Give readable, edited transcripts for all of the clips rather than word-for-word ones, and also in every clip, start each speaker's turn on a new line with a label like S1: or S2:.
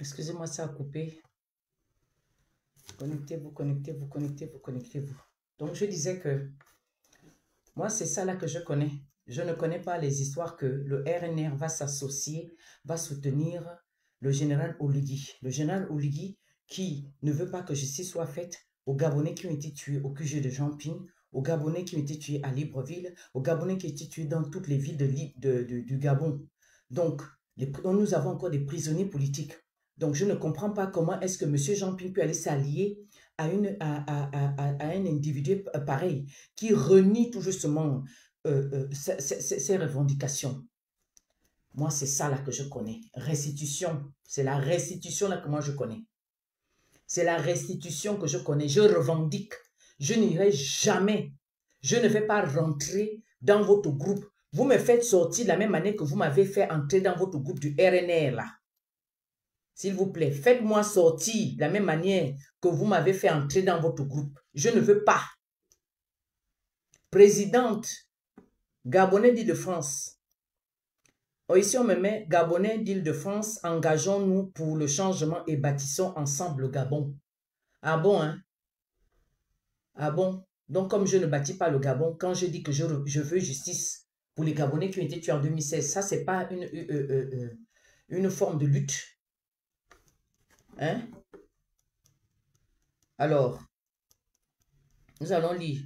S1: Excusez-moi, ça a coupé. Connectez-vous, connectez-vous, connectez-vous, connectez-vous. Donc, je disais que moi, c'est ça là que je connais. Je ne connais pas les histoires que le RNR va s'associer, va soutenir le général Oligui. Le général Oligui qui ne veut pas que justice soit faite aux Gabonais qui ont été tués au QG de Jamping, aux Gabonais qui ont été tués à Libreville, aux Gabonais qui ont été tués dans toutes les villes du Gabon. Donc, nous avons encore des prisonniers politiques. Donc, je ne comprends pas comment est-ce que M. Jamping peut aller s'allier à un individu pareil qui renie tout justement ces revendications. Moi, c'est ça là que je connais. Restitution. C'est la restitution là que moi je connais. C'est la restitution que je connais. Je revendique. Je n'irai jamais. Je ne vais pas rentrer dans votre groupe. Vous me faites sortir de la même manière que vous m'avez fait entrer dans votre groupe du RNR là. S'il vous plaît, faites-moi sortir de la même manière que vous m'avez fait entrer dans votre groupe. Je ne veux pas. Présidente Gabonais d'Île-de-France. Ici, on me met Gabonais d'Île-de-France, engageons-nous pour le changement et bâtissons ensemble le Gabon. Ah bon, hein? Ah bon? Donc, comme je ne bâtis pas le Gabon, quand je dis que je veux justice pour les Gabonais qui ont été tués en 2016, ça, c'est pas une forme de lutte. Hein? Alors, nous allons lire.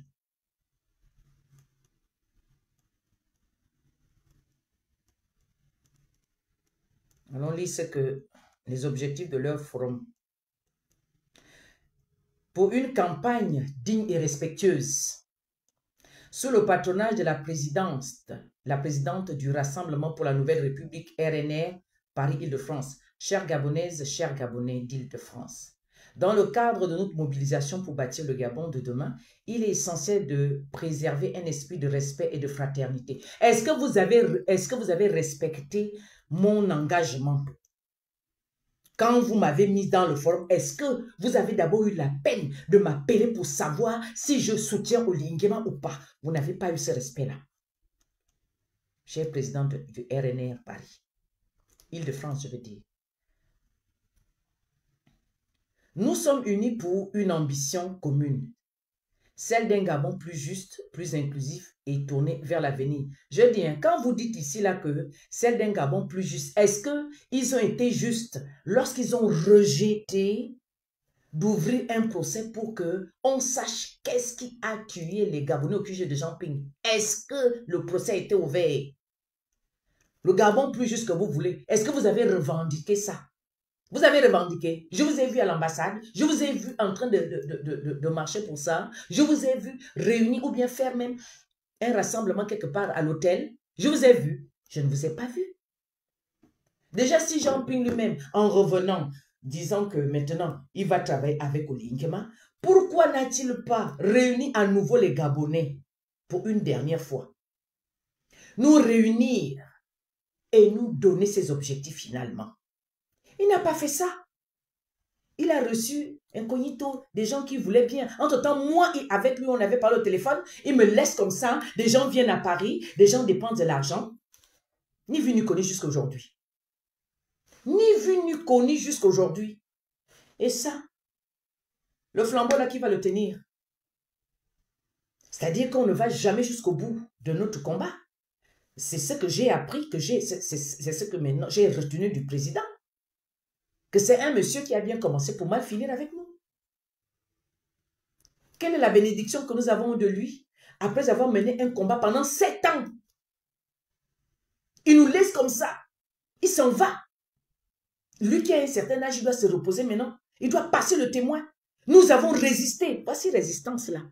S1: Allons lire ce que les objectifs de leur forum. Pour une campagne digne et respectueuse, sous le patronage de la présidente du Rassemblement pour la Nouvelle République RNR, Paris-Île-de-France, chères Gabonaises, chers Gabonais d'Île-de-France. Dans le cadre de notre mobilisation pour bâtir le Gabon de demain, il est essentiel de préserver un esprit de respect et de fraternité. Est-ce que vous avez respecté mon engagement? Quand vous m'avez mis dans le forum, est-ce que vous avez d'abord eu la peine de m'appeler pour savoir si je soutiens Olinguema ou pas? Vous n'avez pas eu ce respect-là. Cher président du RNR Paris, Île-de-France, je veux dire. Nous sommes unis pour une ambition commune, celle d'un Gabon plus juste, plus inclusif et tourné vers l'avenir. Je dis, hein, quand vous dites ici là que celle d'un Gabon plus juste, est-ce qu'ils ont été justes lorsqu'ils ont rejeté d'ouvrir un procès pour qu'on sache qu'est-ce qui a tué les Gabonais au QG de Jamping? Est-ce que le procès a été ouvert? Le Gabon plus juste que vous voulez, est-ce que vous avez revendiqué ça? Vous avez revendiqué. Je vous ai vu à l'ambassade. Je vous ai vu en train de marcher pour ça. Je vous ai vu réunir ou bien faire même un rassemblement quelque part à l'hôtel. Je vous ai vu. Je ne vous ai pas vu. Déjà, si Jamping lui-même, en revenant, disant que maintenant, il va travailler avec Olinguema, pourquoi n'a-t-il pas réuni à nouveau les Gabonais pour une dernière fois? Nous réunir et nous donner ses objectifs finalement. Il n'a pas fait ça. Il a reçu incognito des gens qui voulaient bien. Entre-temps, moi, avec lui, on avait parlé au téléphone. Il me laisse comme ça. Des gens viennent à Paris. Des gens dépensent de l'argent. Ni vu ni connu jusqu'à aujourd'hui. Ni vu ni connu jusqu'à aujourd'hui. Et ça, le flambeau là, qui va le tenir? C'est-à-dire qu'on ne va jamais jusqu'au bout de notre combat. C'est ce que j'ai appris, c'est ce que maintenant j'ai retenu du président. Que c'est un monsieur qui a bien commencé pour mal finir avec nous. Quelle est la bénédiction que nous avons de lui après avoir mené un combat pendant 7 ans? Il nous laisse comme ça. Il s'en va. Lui qui a un certain âge, il doit se reposer maintenant. Il doit passer le témoin. Nous avons résisté. Voici résistance là.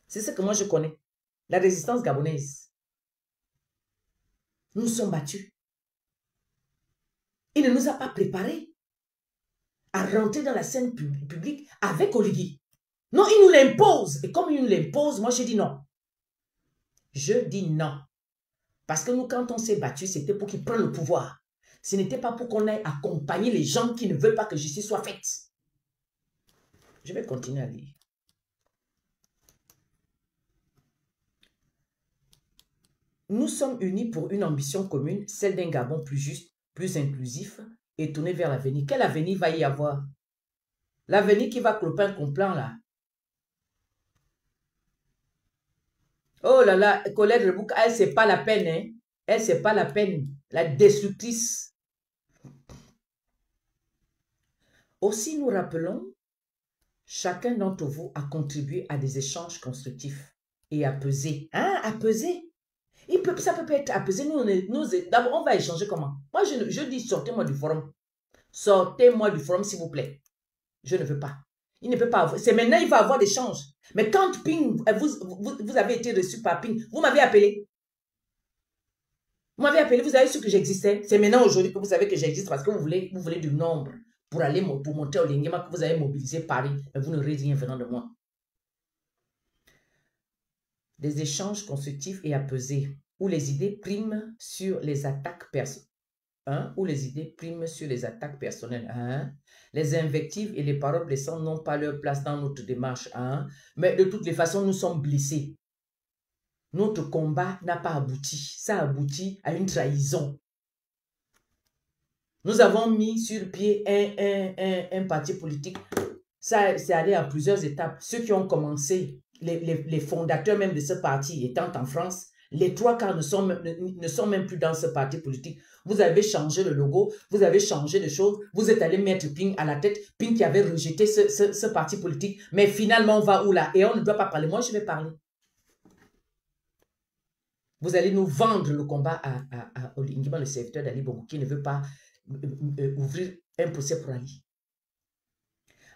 S1: C'est ce que moi je connais. La résistance gabonaise. Nous sommes battus. Il ne nous a pas préparés à rentrer dans la scène publique avec Oligui. Non, il nous l'impose. Et comme il nous l'impose, moi je dis non. Je dis non. Parce que nous, quand on s'est battu, c'était pour qu'il prenne le pouvoir. Ce n'était pas pour qu'on aille accompagner les gens qui ne veulent pas que justice soit faite. Je vais continuer à lire. Nous sommes unis pour une ambition commune, celle d'un Gabon plus juste, plus inclusif et tourner vers l'avenir. Quel avenir va y avoir? L'avenir qui va clopin complant là. Oh là là, Colette Rebouka, elle, c'est pas la peine, hein. Elle, c'est pas la peine. La destructrice. Aussi, nous rappelons, chacun d'entre vous a contribué à des échanges constructifs et à peser. Hein, à peser? Ça peut pas être apaisé. D'abord, on va échanger comment? Moi, je dis, sortez-moi du forum. Sortez-moi du forum, s'il vous plaît. Je ne veux pas. Il ne peut pas avoir. C'est maintenant, il va avoir des changes. Mais quand Ping, vous avez été reçu par Ping, vous m'avez appelé. Vous m'avez appelé, vous avez su que j'existais. C'est maintenant, aujourd'hui, que vous savez que j'existe parce que vous voulez du nombre pour aller pour monter au Lingema que vous avez mobilisé Paris. Mais vous n'aurez rien venant de moi. Des échanges constructifs et apaisés où les idées priment sur les attaques personnelles. Où les idées priment sur les attaques personnelles. Les invectives et les paroles blessantes n'ont pas leur place dans notre démarche. Mais de toutes les façons, nous sommes blessés. Notre combat n'a pas abouti. Ça aboutit à une trahison. Nous avons mis sur pied un parti politique. Ça, c'est allé à plusieurs étapes. Ceux qui ont commencé, les fondateurs même de ce parti étant en France, les trois quarts ne sont même plus dans ce parti politique. Vous avez changé le logo, vous avez changé de choses, vous êtes allé mettre Ping à la tête, Ping qui avait rejeté ce parti politique, mais finalement on va où là? Et on ne doit pas parler, moi je vais parler. Vous allez nous vendre le combat à Olingima, le serviteur d'Ali Bongo, qui ne veut pas ouvrir un procès pour Ali.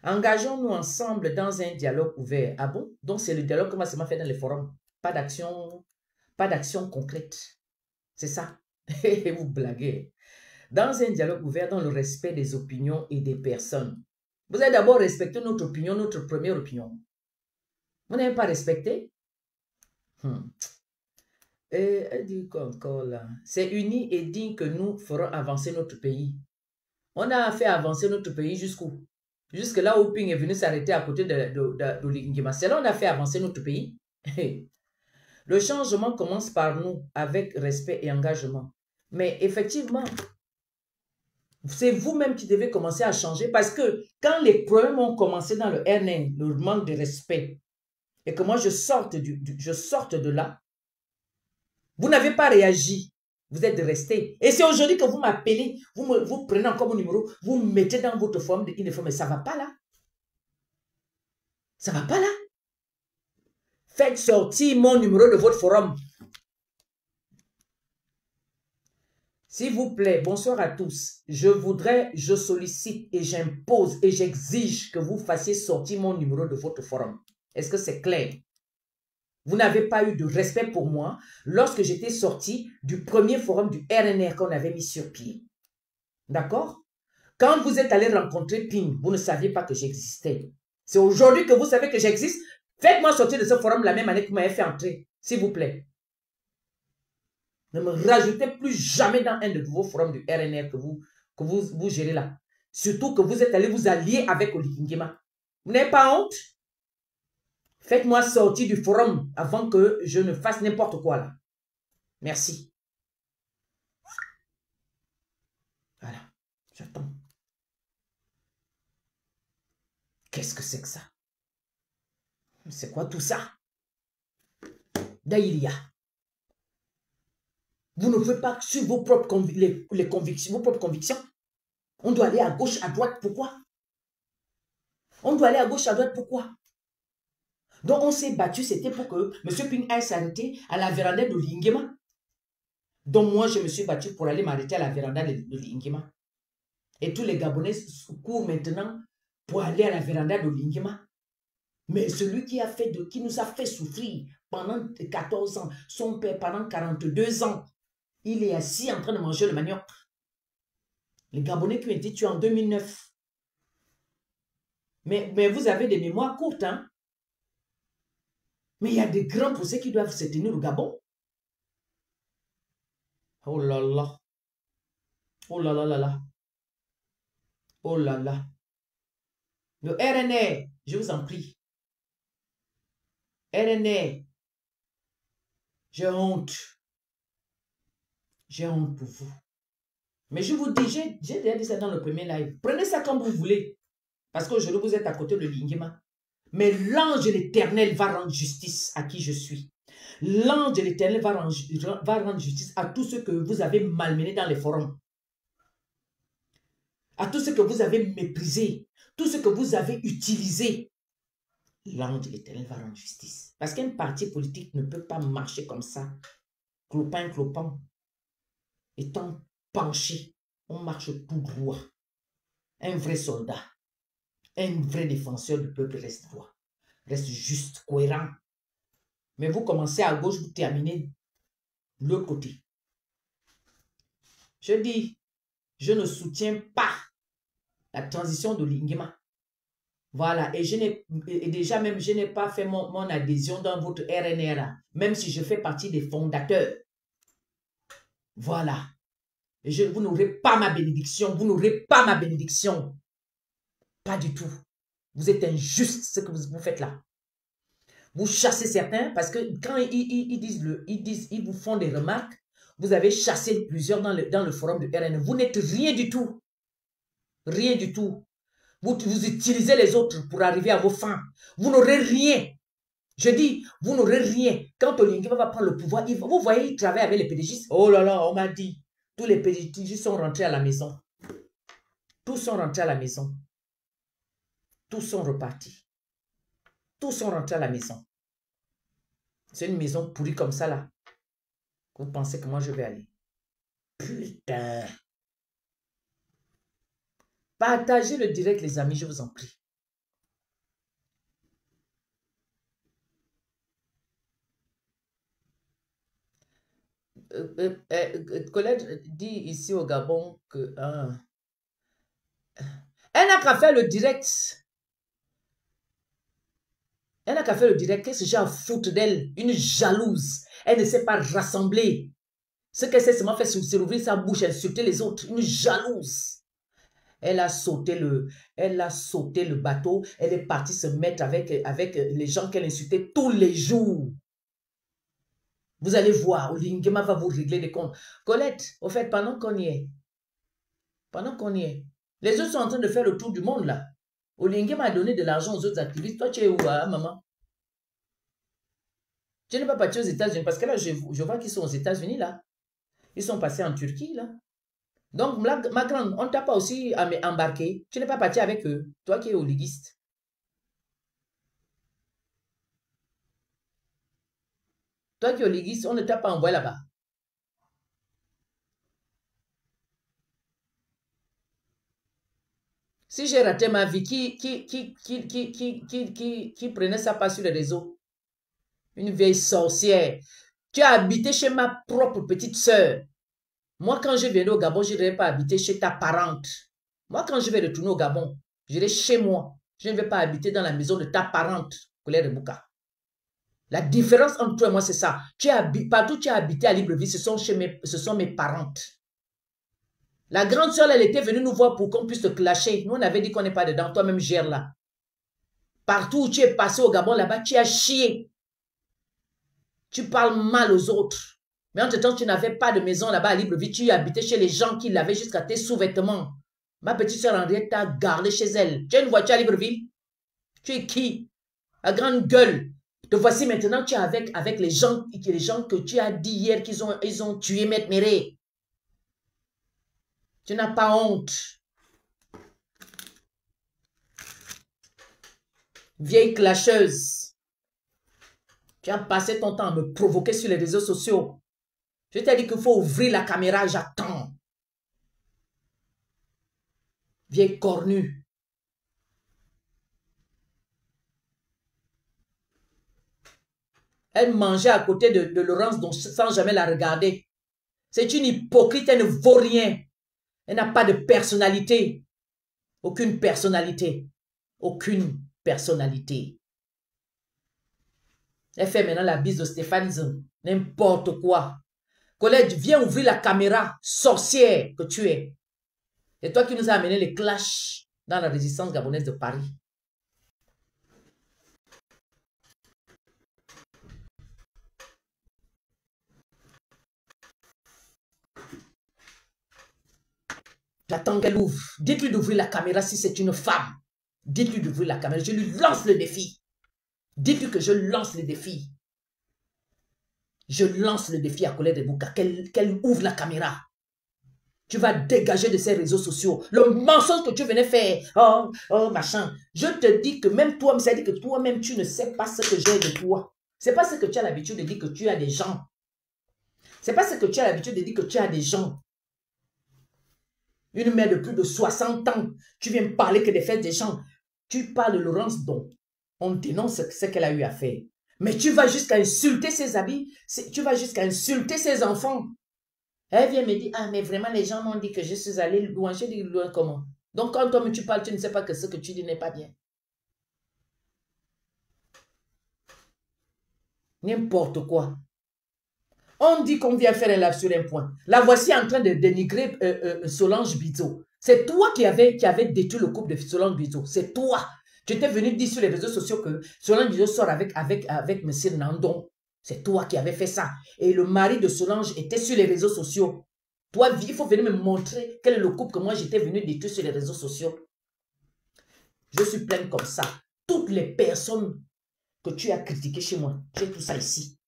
S1: Engageons-nous ensemble dans un dialogue ouvert. Ah bon? Donc c'est le dialogue que moi ça m'a fait dans les forums. Pas d'action concrète. C'est ça. Vous blaguez. Dans un dialogue ouvert, dans le respect des opinions et des personnes. Vous avez d'abord respecté notre opinion, notre première opinion. Vous n'avez pas respecté? Elle dit encore là. C'est uni et digne que nous ferons avancer notre pays. On a fait avancer notre pays jusqu'où? Jusque là où Ping est venu s'arrêter à côté de Lingima. C'est là on a fait avancer notre pays. Le changement commence par nous, avec respect et engagement. Mais effectivement, c'est vous-même qui devez commencer à changer parce que quand les problèmes ont commencé dans le RN, le manque de respect, et que moi je sorte de là, vous n'avez pas réagi. Vous êtes resté. Et c'est aujourd'hui que vous m'appelez, vous prenez encore mon numéro, vous me mettez dans votre forme de uniforme. Mais ça ne va pas là. Ça ne va pas là. Faites sortir mon numéro de votre forum. S'il vous plaît, bonsoir à tous. Je sollicite et j'impose et j'exige que vous fassiez sortir mon numéro de votre forum. Est-ce que c'est clair? Vous n'avez pas eu de respect pour moi lorsque j'étais sorti du premier forum du RNR qu'on avait mis sur pied. D'accord? Quand vous êtes allé rencontrer Ping, vous ne saviez pas que j'existais. C'est aujourd'hui que vous savez que j'existe. Faites-moi sortir de ce forum la même année que vous m'avez fait entrer, s'il vous plaît. Ne me rajoutez plus jamais dans un de vos forums du RNR que vous gérez là. Surtout que vous êtes allé vous allier avec Olingima. Vous n'avez pas honte? Faites-moi sortir du forum avant que je ne fasse n'importe quoi là. Merci. Voilà, j'attends. Qu'est-ce que c'est que ça? C'est quoi tout ça? Daïlia. Vous ne pouvez pas suivre vos propres convictions. On doit aller à gauche, à droite, pourquoi? On doit aller à gauche, à droite, pourquoi? Donc on s'est battu, c'était pour que M. Ping aille s'arrêter à la véranda de Lingema. Donc moi, je me suis battu pour aller m'arrêter à la véranda de Lingema. Et tous les Gabonais courent maintenant pour aller à la véranda de Lingema. Mais celui qui nous a fait souffrir pendant 14 ans, son père pendant 42 ans, il est assis en train de manger le manioc. Les Gabonais qui ont été tués en 2009. Mais vous avez des mémoires courtes, hein? Mais il y a des grands procès qui doivent se tenir au Gabon. Oh là là. Oh là là là là. Oh là là. Le RNR, je vous en prie. RNR, j'ai honte. J'ai honte pour vous. Mais je vous dis, j'ai déjà dit ça dans le premier live. Prenez ça comme vous voulez. Parce qu'aujourd'hui, vous êtes à côté de Lingema. Mais l'ange de l'Éternel va rendre justice à qui je suis. L'ange de l'Éternel va rendre justice à tous ceux que vous avez malmenés dans les forums. À tous ceux que vous avez méprisés. Tous ceux que vous avez utilisés. L'ange de l'Éternel va rendre justice. Parce qu'un parti politique ne peut pas marcher comme ça. Clopin, clopin. Étant penché, on marche tout droit. Un vrai soldat, un vrai défenseur du peuple reste droit. Reste juste, cohérent. Mais vous commencez à gauche, vous terminez de l'autre côté. Je dis, je ne soutiens pas la transition de Lingema. Voilà, et déjà même, je n'ai pas fait mon adhésion dans votre RNRA, même si je fais partie des fondateurs. Voilà. Vous n'aurez pas ma bénédiction, vous n'aurez pas ma bénédiction. Pas du tout. Vous êtes injuste ce que vous faites là. Vous chassez certains parce que quand ils vous font des remarques, vous avez chassé plusieurs dans le forum de RN. Vous n'êtes rien du tout. Rien du tout. Vous utilisez les autres pour arriver à vos fins. Vous n'aurez rien. Je dis, vous n'aurez rien. Quand Olingema va prendre le pouvoir, vous voyez, il travaille avec les pédégistes. Oh là là, on m'a dit. Tous les pédégistes sont rentrés à la maison. Tous sont rentrés à la maison. Tous sont repartis. Tous sont rentrés à la maison. C'est une maison pourrie comme ça là. Vous pensez que moi je vais aller? Putain. Partagez le direct les amis, je vous en prie. Colette dit ici au Gabon que... elle n'a qu'à faire le direct. Elle n'a qu'à faire le direct. Qu'est-ce que j'ai à foutre d'elle? Une jalouse. Elle ne sait pas rassembler. Ce qu'elle sait seulement faire, c'est ouvrir sa bouche, insulter les autres. Une jalouse. Elle a sauté le bateau. Elle est partie se mettre avec les gens qu'elle insultait tous les jours. Vous allez voir, Olingema va vous régler des comptes. Colette, au fait, pendant qu'on y est, les autres sont en train de faire le tour du monde là. Olingema a donné de l'argent aux autres activistes. Toi, tu es où, hein, maman? Tu n'es pas parti aux États-Unis parce que là, je vois qu'ils sont aux États-Unis là. Ils sont passés en Turquie là. Donc, ma grande, on ne t'a pas aussi embarqué. Tu n'es pas parti avec eux. Toi qui es oliguiste. Toi qui es oliguiste, on ne t'a pas envoyé là-bas. Si j'ai raté ma vie, qui prenait ça pas sur les réseaux? Une vieille sorcière. Tu as habité chez ma propre petite sœur. Moi, quand je viens au Gabon, je ne vais pas habiter chez ta parente. Moi, quand je vais retourner au Gabon, je vais chez moi. Je ne vais pas habiter dans la maison de ta parente, Colette Bouka. La différence entre toi et moi, c'est ça. Partout où tu as habité à Libreville, ce sont mes parentes. La grande soeur, elle était venue nous voir pour qu'on puisse te clasher. Nous, on avait dit qu'on n'est pas dedans. Toi-même, gère là. Partout où tu es passé au Gabon, là-bas, tu as chié. Tu parles mal aux autres. Mais entre-temps, tu n'avais pas de maison là-bas à Libreville. Tu habitais chez les gens qui l'avaient jusqu'à tes sous-vêtements. Ma petite soeur Henriette t'a gardé chez elle. Tu as une voiture à Libreville? Tu es qui? À grande gueule. Te voici maintenant, tu es avec les gens que tu as dit hier qu'ils ont tué Maître Méré. Tu n'as pas honte. Vieille clasheuse. Tu as passé ton temps à me provoquer sur les réseaux sociaux. Je t'ai dit qu'il faut ouvrir la caméra, j'attends. Vieille cornue. Elle mangeait à côté de Laurence sans jamais la regarder. C'est une hypocrite, elle ne vaut rien. Elle n'a pas de personnalité. Aucune personnalité. Aucune personnalité. Elle fait maintenant la bise de Stéphane Zeng. N'importe quoi. Colette, viens ouvrir la caméra, sorcière que tu es. C'est toi qui nous as amené les clashs dans la résistance gabonaise de Paris. J'attends qu'elle ouvre. Dites-lui d'ouvrir la caméra si c'est une femme. Dites-lui d'ouvrir la caméra. Je lui lance le défi. Dites-lui que je lance le défi. Je lance le défi à Colette Rebouka, qu'elle ouvre la caméra. Tu vas dégager de ces réseaux sociaux. Le mensonge que tu venais faire. Oh, oh, machin. Je te dis que même toi, ça dit que toi-même, tu ne sais pas ce que j'ai de toi. C'est pas ce que tu as l'habitude de dire que tu as des gens. C'est pas ce que tu as l'habitude de dire que tu as des gens. Une mère de plus de 60 ans, tu viens me parler que des faits des gens. Tu parles de Laurence Don. On dénonce ce qu'elle a eu à faire. Mais tu vas jusqu'à insulter ses habits. Tu vas jusqu'à insulter ses enfants. Elle vient me dire, ah, mais vraiment, les gens m'ont dit que je suis allée loin. Je dis, loin comment? Donc, quand toi, tu parles, tu ne sais pas que ce que tu dis n'est pas bien. N'importe quoi. On dit qu'on vient faire un live sur un point. La voici en train de dénigrer Solange Bizot. C'est toi qui avais détruit le couple de Solange Bizot. C'est toi. Tu étais venu dire sur les réseaux sociaux que Solange Bizot sort avec M. Nandon. C'est toi qui avais fait ça. Et le mari de Solange était sur les réseaux sociaux. Toi, il faut venir me montrer quel est le couple que moi j'étais venu détruire sur les réseaux sociaux. Je suis pleine comme ça. Toutes les personnes que tu as critiquées chez moi, j'ai tout ça ici.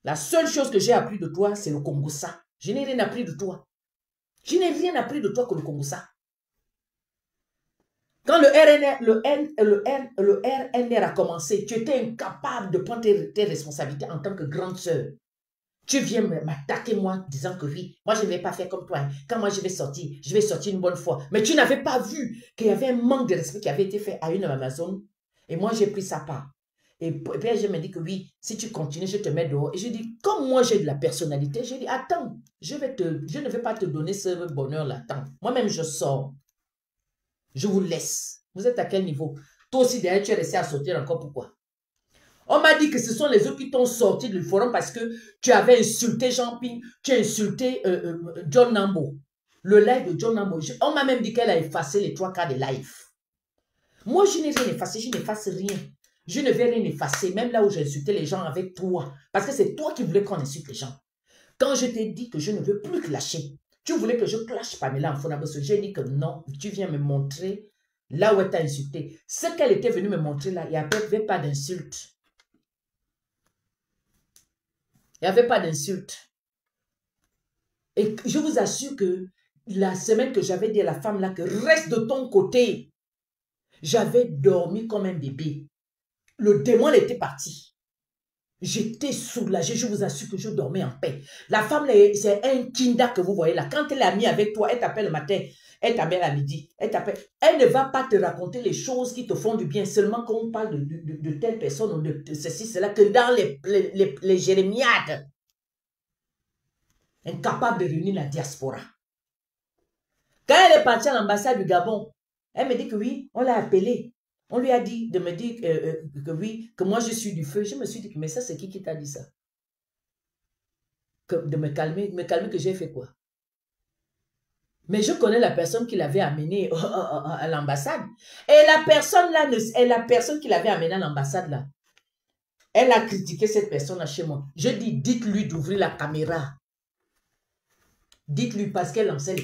S1: La seule chose que j'ai appris de toi, c'est le Kongosa. Je n'ai rien appris de toi. Je n'ai rien appris de toi que le Kongosa. Quand le RNR a commencé, tu étais incapable de prendre tes responsabilités en tant que grande sœur. Tu viens m'attaquer moi, disant que oui, moi je ne vais pas faire comme toi. Quand moi je vais sortir une bonne fois. Mais tu n'avais pas vu qu'il y avait un manque de respect qui avait été fait à une Amazon. Et moi j'ai pris sa part. Et puis je me dis que oui, si tu continues, je te mets dehors. Et je dis, comme moi j'ai de la personnalité, je dis, attends, je ne vais pas te donner ce bonheur-là. Attends, moi-même je sors. Je vous laisse. Vous êtes à quel niveau? Toi aussi derrière, tu es resté à sortir encore, pourquoi? On m'a dit que ce sont les autres qui t'ont sorti du forum parce que tu avais insulté Jean-Ping, tu as insulté John Nambo. Le live de John Nambo. On m'a même dit qu'elle a effacé les 3 quarts des lives. Moi, je n'ai rien effacé, je n'efface rien. Je ne vais rien effacer, même là où j'ai insulté les gens avec toi. Parce que c'est toi qui voulais qu'on insulte les gens. Quand je t'ai dit que je ne veux plus clasher, tu voulais que je clash Pamela en Fonabos. J'ai dit que non, tu viens me montrer là où elle t'a insulté. Ce qu'elle était venue me montrer là, il n'y avait pas d'insulte. Il n'y avait pas d'insulte. Et je vous assure que la semaine que j'avais dit à la femme là que reste de ton côté, j'avais dormi comme un bébé. Le démon était parti. J'étais soulagée, je vous assure que je dormais en paix. La femme, c'est un kinda que vous voyez là. Quand elle est amie avec toi, elle t'appelle le matin, elle t'appelle à midi, elle t'appelle. Elle ne va pas te raconter les choses qui te font du bien, seulement quand on parle de telle personne ou de ceci, cela, que dans les jérémiades. Incapable de réunir la diaspora. Quand elle est partie à l'ambassade du Gabon, elle me dit que oui, on l'a appelée. On lui a dit de me dire que oui, que moi je suis du feu. Je me suis dit, mais ça c'est qui t'a dit ça? De me calmer que j'ai fait quoi? Mais je connais la personne qui l'avait amené à l'ambassade. Et la personne là, qui l'avait amené à l'ambassade là, elle a critiqué cette personne là chez moi. Je dis, dites-lui d'ouvrir la caméra. Dites-lui parce qu'elle lançait les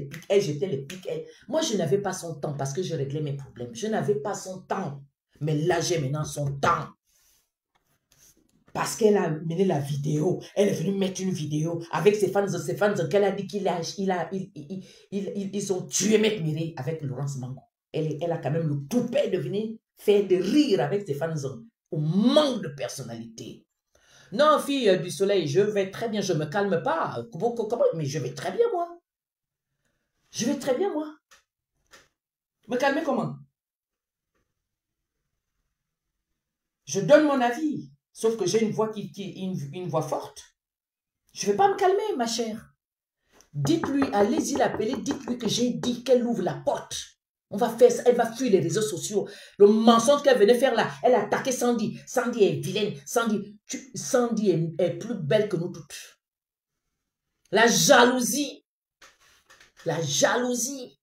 S1: pics, elle jetait les pics. Moi, je n'avais pas son temps parce que je réglais mes problèmes. Je n'avais pas son temps. Mais là, j'ai maintenant son temps. Parce qu'elle a mené la vidéo. Elle est venue mettre une vidéo avec ses fans qu'elle a dit ils ont tué Mec Mireille avec Laurence Mango. Elle a quand même le toupet de venir faire de rire avec ses fans au manque de personnalité. Non, fille du soleil, je vais très bien, je ne me calme pas. Comment? Mais je vais très bien, moi. Je vais très bien, moi. Me calmer comment? Je donne mon avis, sauf que j'ai une voix une voix forte. Je ne vais pas me calmer, ma chère. Dites-lui, allez-y l'appeler, dites-lui que j'ai dit qu'elle ouvre la porte. On va faire ça, elle va fuir les réseaux sociaux. Le mensonge qu'elle venait faire là, elle a attaqué Sandy. Sandy est vilaine. Sandy est plus belle que nous toutes. La jalousie. La jalousie.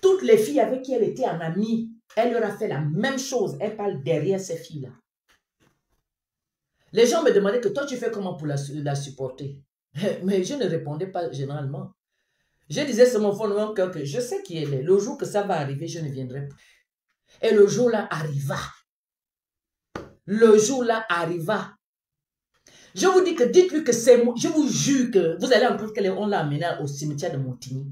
S1: Toutes les filles avec qui elle était en amie, elle leur a fait la même chose. Elle parle derrière ces filles-là. Les gens me demandaient que toi, tu fais comment pour la supporter? Mais je ne répondais pas généralement. Je disais sur mon fond de mon cœur que je sais qui elle est. Le jour que ça va arriver, je ne viendrai plus. Et le jour-là arriva. Le jour-là arriva. Je vous dis que dites-lui que c'est moi. Je vous jure que vous allez entendre qu'on l'a amenée au cimetière de Montigny.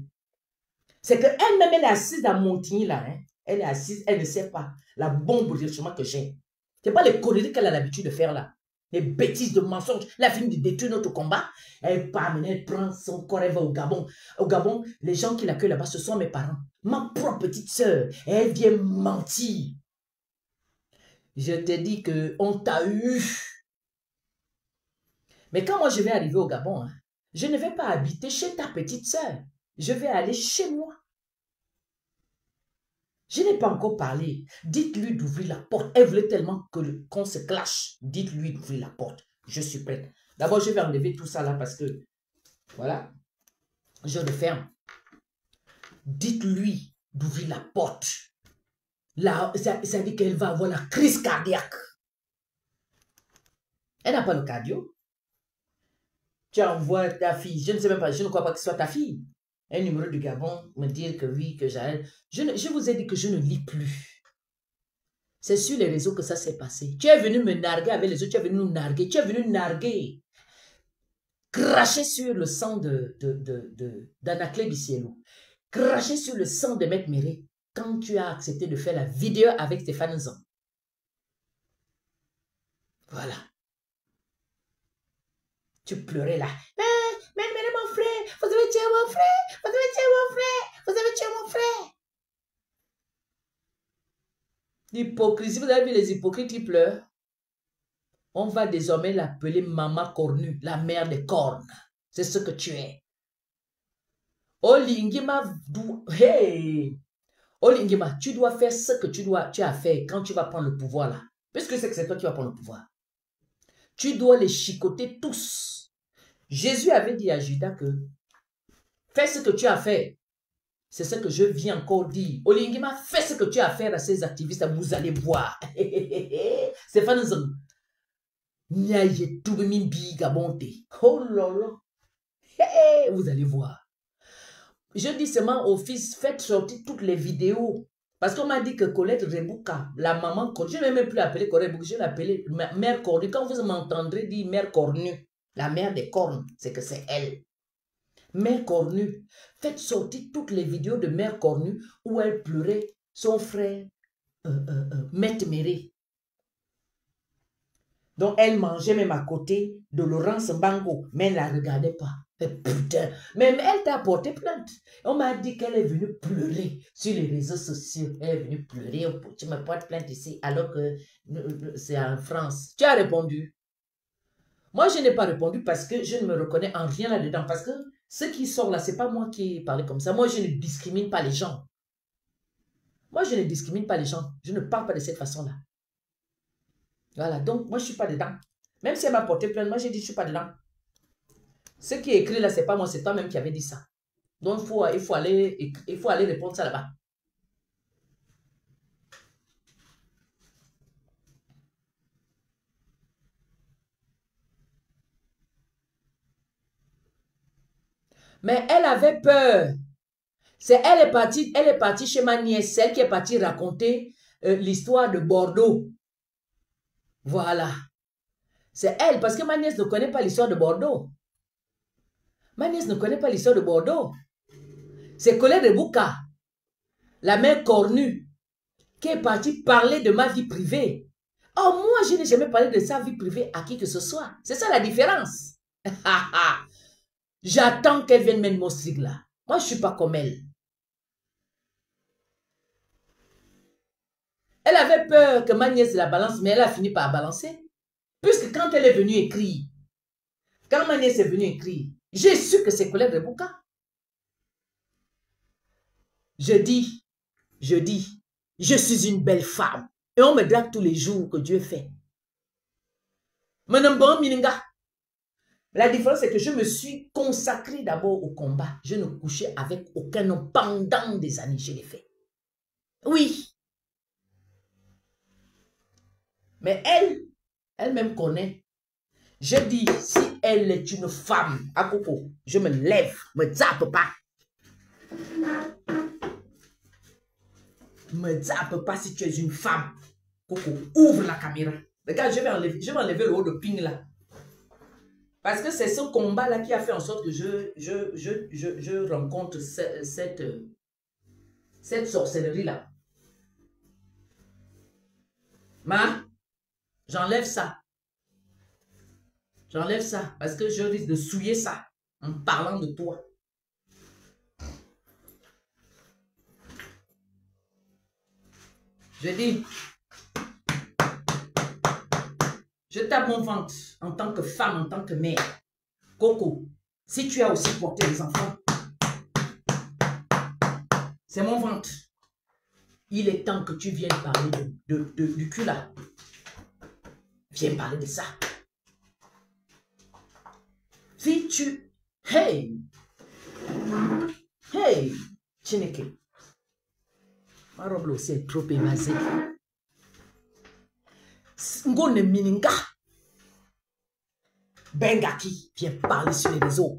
S1: C'est qu'elle-même, elle est assise à Montigny là. Hein. Elle est assise, elle ne sait pas la bombe de chemin que j'ai. Ce n'est pas les conneries qu'elle a l'habitude de faire là. Les bêtises de mensonges. Elle a fini de détruire notre combat. Elle part, elle prend son corps, elle va au Gabon. Au Gabon, les gens qui l'accueillent là-bas, ce sont mes parents. Ma propre petite sœur. Elle vient mentir. Je te dis qu'on t'a eu. Mais quand moi je vais arriver au Gabon, hein, je ne vais pas habiter chez ta petite sœur. Je vais aller chez moi. Je n'ai pas encore parlé. Dites-lui d'ouvrir la porte. Elle voulait tellement qu'on se clash. Dites-lui d'ouvrir la porte. Je suis prête. D'abord, je vais enlever tout ça là parce que, voilà, je le ferme. Dites-lui d'ouvrir la porte. Là, ça dit qu'elle va avoir la crise cardiaque. Elle n'a pas le cardio. Tu envoies ta fille. Je ne sais même pas, je ne crois pas que ce soit ta fille. Un numéro du Gabon, me dire que oui, que j'arrête. Je vous ai dit que je ne lis plus. C'est sur les réseaux que ça s'est passé. Tu es venu me narguer avec les autres, tu es venu nous narguer, tu es venu narguer. Cracher sur le sang d'Anaclé Biciello. Cracher sur le sang de Maître Méré quand tu as accepté de faire la vidéo avec Stéphane Zan. Voilà. Tu pleurais là. Mais mon frère, vous avez tué mon frère, vous avez tué mon frère, vous avez tué mon frère. L'hypocrisie, vous avez vu les hypocrites qui pleurent? On va désormais l'appeler maman cornue, la mère des cornes. C'est ce que tu es. Olingima, hey! Olingima, tu dois faire ce que tu as fait quand tu vas prendre le pouvoir là. Puisque c'est toi qui vas prendre le pouvoir. Tu dois les chicoter tous. Jésus avait dit à Judas que fais ce que tu as fait. C'est ce que je viens encore dire. Olingima, fais ce que tu as fait à ces activistes. Vous allez voir. Stéphane Zan. Nyaye toubemi biga bonte. Oh là là. Vous allez voir. Je dis seulement au fils, faites sortir toutes les vidéos. Parce qu'on m'a dit que Colette Rebouka, la maman cornue, je ne vais même plus l'appeler Colette Rebouka, je vais l'appeler mère cornue. Quand vous m'entendrez dire mère cornue, la mère des cornes, c'est que c'est elle. Mère cornue, faites sortir toutes les vidéos de mère cornue où elle pleurait son frère, Maître Méré. Donc elle mangeait même à côté de Laurence Mbango, mais elle ne la regardait pas. Putain, même elle t'a porté plainte. On m'a dit qu'elle est venue pleurer sur les réseaux sociaux. Elle est venue pleurer. Tu me portes plainte ici alors que c'est en France. Tu as répondu. Moi, je n'ai pas répondu parce que je ne me reconnais en rien là-dedans. Parce que ce qui sort là, ce n'est pas moi qui parle comme ça. Moi, je ne discrimine pas les gens. Moi, je ne discrimine pas les gens. Je ne parle pas de cette façon-là. Voilà, donc moi, je ne suis pas dedans. Même si elle m'a porté plainte, moi, j'ai dit, je ne suis pas dedans. Ce qui est écrit là, ce n'est pas moi, c'est toi-même qui avais dit ça. Donc, il faut aller répondre ça là-bas. Mais elle avait peur. Elle est partie chez ma nièce, celle qui est partie raconter l'histoire de Bordeaux. Voilà. C'est elle, parce que ma nièce ne connaît pas l'histoire de Bordeaux. Ma nièce ne connaît pas l'histoire de Bordeaux. C'est Colette Rebouka, la mère cornue, qui est partie parler de ma vie privée. Oh, moi, je n'ai jamais parlé de sa vie privée à qui que ce soit. C'est ça la différence. J'attends qu'elle vienne mettre mon sigle là. Moi, je ne suis pas comme elle. Elle avait peur que ma nièce la balance, mais elle a fini par balancer. Puisque quand elle est venue écrire, quand ma nièce est venue écrire, j'ai su que c'est Colette Rebouka. Je dis, je suis une belle femme. Et on me drague tous les jours que Dieu fait. La différence, c'est que je me suis consacrée d'abord au combat. Je ne couchais avec aucun homme pendant des années, je l'ai fait. Oui. Mais elle-même connaît. Je dis, si elle est une femme, à Coco, je me lève, me tape pas. Me zappe pas si tu es une femme. Coco, ouvre la caméra. Regarde, je vais enlever le haut de ping là. Parce que c'est ce combat-là qui a fait en sorte que je rencontre cette sorcellerie-là. Ma, j'enlève ça. J'enlève ça parce que je risque de souiller ça en parlant de toi. Je dis, je tape mon ventre en tant que femme, en tant que mère. Coco, si tu as aussi porté des enfants, c'est mon ventre. Il est temps que tu viennes parler du cul là. Viens parler de ça. Si tu... Hey! Hey! Chineke. Ma robe aussi est trop évasée. Ngone Mininga. Bengaki vient parler sur les réseaux.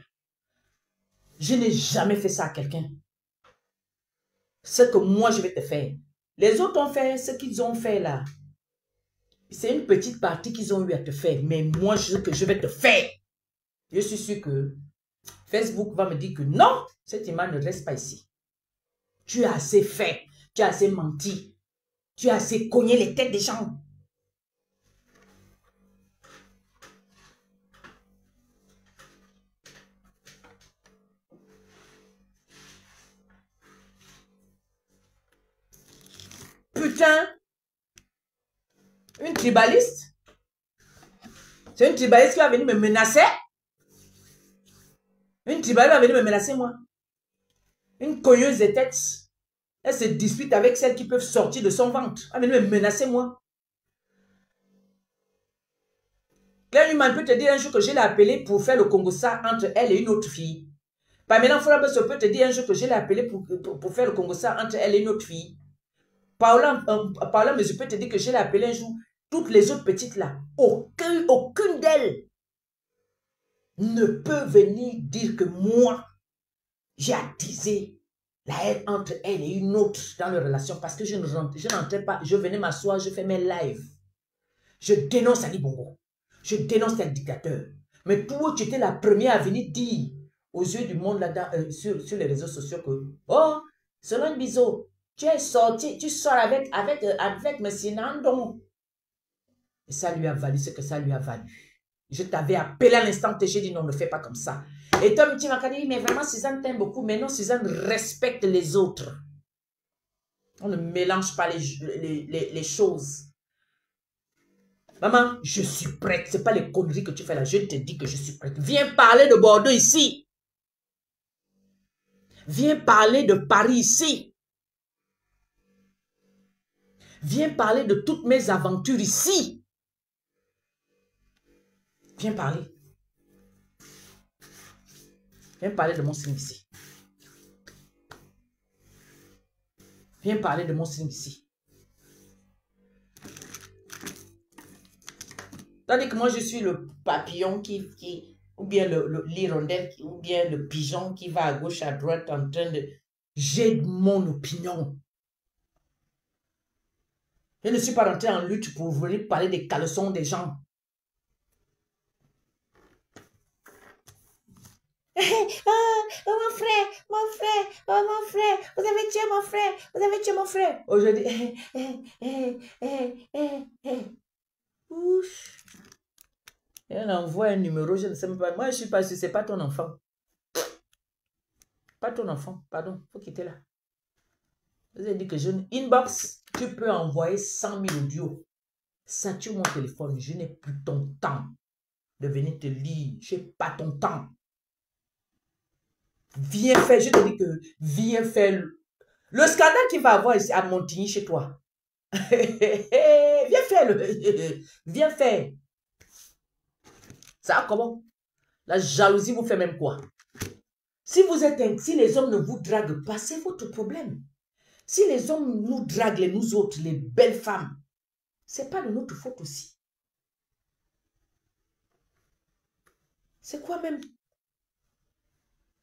S1: Je n'ai jamais fait ça à quelqu'un. Ce que moi je vais te faire. Les autres ont fait ce qu'ils ont fait là. C'est une petite partie qu'ils ont eu à te faire. Mais moi, ce que je vais te faire. Je suis sûr que Facebook va me dire que non, cette image ne reste pas ici. Tu as assez fait. Tu as assez menti. Tu as assez cogné les têtes des gens. Putain. Une tribaliste. C'est une tribaliste qui va venir me menacer. Une tribaliste va venir me menacer, moi. Une cogneuse de tête. Elle se dispute avec celles qui peuvent sortir de son ventre. Elle va venir me menacer, moi. Claire Human peut te dire un jour que je l'ai appelé pour faire le Congo-Ça entre elle et une autre fille. Pamela Foulabesso peut te dire un jour que je l'ai appelé pour faire le Congo-Ça entre elle et une autre fille. Paola mais je peux te dire que je l'ai appelé un jour. Toutes les autres petites là, aucune d'elles ne peut venir dire que moi, j'ai attisé la haine entre elle et une autre dans leur relation parce que je n'entrais pas, je venais m'asseoir, je fais mes lives. Je dénonce Ali Bongo. Je dénonce tel dictateur. Mais toi, tu étais la première à venir dire aux yeux du monde là sur les réseaux sociaux que, oh, Solange Bizo, tu es sorti, tu sors avec M. Nandon. Et ça lui a valu ce que ça lui a valu. Je t'avais appelé à l'instant, j'ai dit non, ne fais pas comme ça. Et Tom, tu m'as dit, mais vraiment, Suzanne t'aime beaucoup. Mais non, Suzanne respecte les autres. On ne mélange pas les choses. Maman, je suis prête. Ce n'est pas les conneries que tu fais là. Je te dis que je suis prête. Viens parler de Bordeaux ici. Viens parler de Paris ici. Viens parler de toutes mes aventures ici. Viens parler. Viens parler de mon signe ici. Viens parler de mon signe ici. Tandis que moi, je suis le papillon ou bien l'hirondelle, ou bien le pigeon qui va à gauche, à droite en train de... J'ai mon opinion. Je ne suis pas rentré en lutte pour venir parler des caleçons des gens. Oh mon frère, oh mon frère, vous avez tué mon frère, vous avez tué mon frère. Aujourd'hui, elle envoie un numéro, je ne sais même pas. Moi, je ne suis pas sûr, c'est pas ton enfant. Pas ton enfant, pardon, faut quitter là. Vous avez dit que je... Inbox, tu peux envoyer 100 000 audios. Sature mon téléphone, je n'ai plus ton temps de venir te lire. Je n'ai pas ton temps. Viens faire, je te dis que viens faire le scandale qu'il va avoir ici à Montigny chez toi. Viens faire viens faire. Ça comment? La jalousie vous fait même quoi? Si les hommes ne vous draguent pas, c'est votre problème. Si les hommes nous draguent, nous autres, les belles femmes, c'est pas de notre faute aussi. C'est quoi même?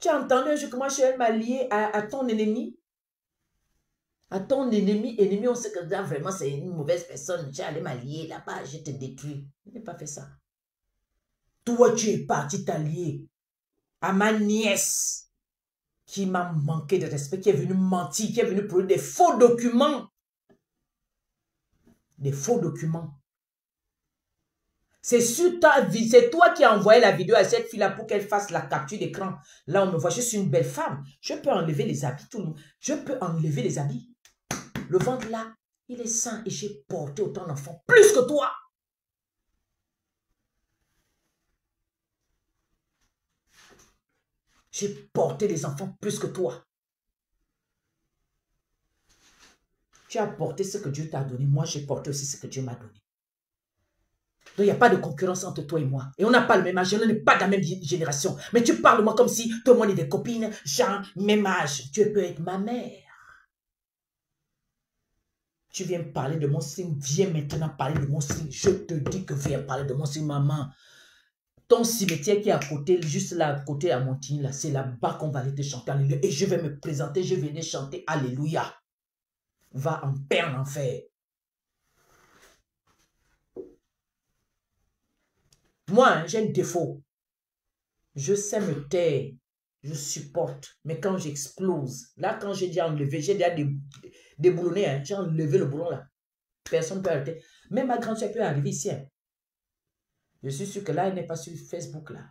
S1: Tu as entendu un jour que moi, je suis lié à ton ennemi? À ton ennemi, on sait que là, vraiment, c'est une mauvaise personne. Tu es allé m'allier là-bas, je te détruis. Je n'ai pas fait ça. Toi, tu es parti t'allier à ma nièce qui m'a manqué de respect, qui est venue mentir, qui est venue produire des faux documents. Des faux documents. C'est sur ta vie, c'est toi qui as envoyé la vidéo à cette fille-là pour qu'elle fasse la capture d'écran. Là, on me voit, je suis une belle femme. Je peux enlever les habits, tout le monde. Je peux enlever les habits. Le ventre là, il est sain et j'ai porté autant d'enfants, plus que toi. J'ai porté des enfants plus que toi. Tu as porté ce que Dieu t'a donné. Moi, j'ai porté aussi ce que Dieu m'a donné. Donc, il n'y a pas de concurrence entre toi et moi. Et on n'a pas le même âge, on n'est pas de la même génération. Mais tu parles de moi comme si tout le monde est des copines, genre, même âge. Tu peux être ma mère. Tu viens parler de mon signe, viens maintenant parler de mon signe. Je te dis que viens parler de mon signe, maman. Ton cimetière qui est à côté, juste là, à côté à Montigny, là, c'est là-bas qu'on va aller te chanter Alléluia. Et je vais me présenter, je vais chanter Alléluia. Va en paix en enfer. Moi, hein, j'ai un défaut. Je sais me taire. Je supporte. Mais quand j'explose, là, quand j'ai déjà enlevé, j'ai déjà déboulonné, hein, j'ai enlevé le boulon là. Personne ne peut arrêter. Même ma grande soeur peut arriver ici. Hein. Je suis sûr que là, elle n'est pas sur Facebook là.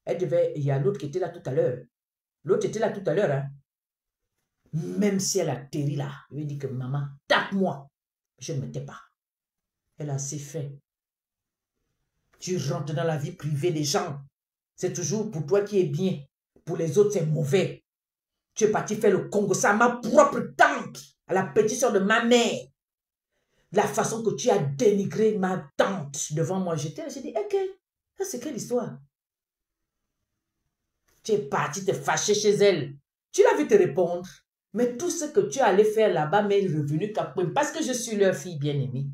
S1: Elle devait, il y a l'autre qui était là tout à l'heure. L'autre était là tout à l'heure. Hein. Même si elle atterrit là, je lui dis que maman, tape-moi. Je ne me tais pas. Elle a assez fait. Tu rentres dans la vie privée des gens. C'est toujours pour toi qui est bien. Pour les autres, c'est mauvais. Tu es parti faire le Congo. Ça, ma propre tante, à la petite soeur de ma mère. La façon que tu as dénigré ma tante devant moi, j'ai dit, ok, ça c'est quelle histoire? Tu es parti te fâcher chez elle. Tu l'as vu te répondre. Mais tout ce que tu allais faire là-bas m'est revenu capable parce que je suis leur fille bien-aimée.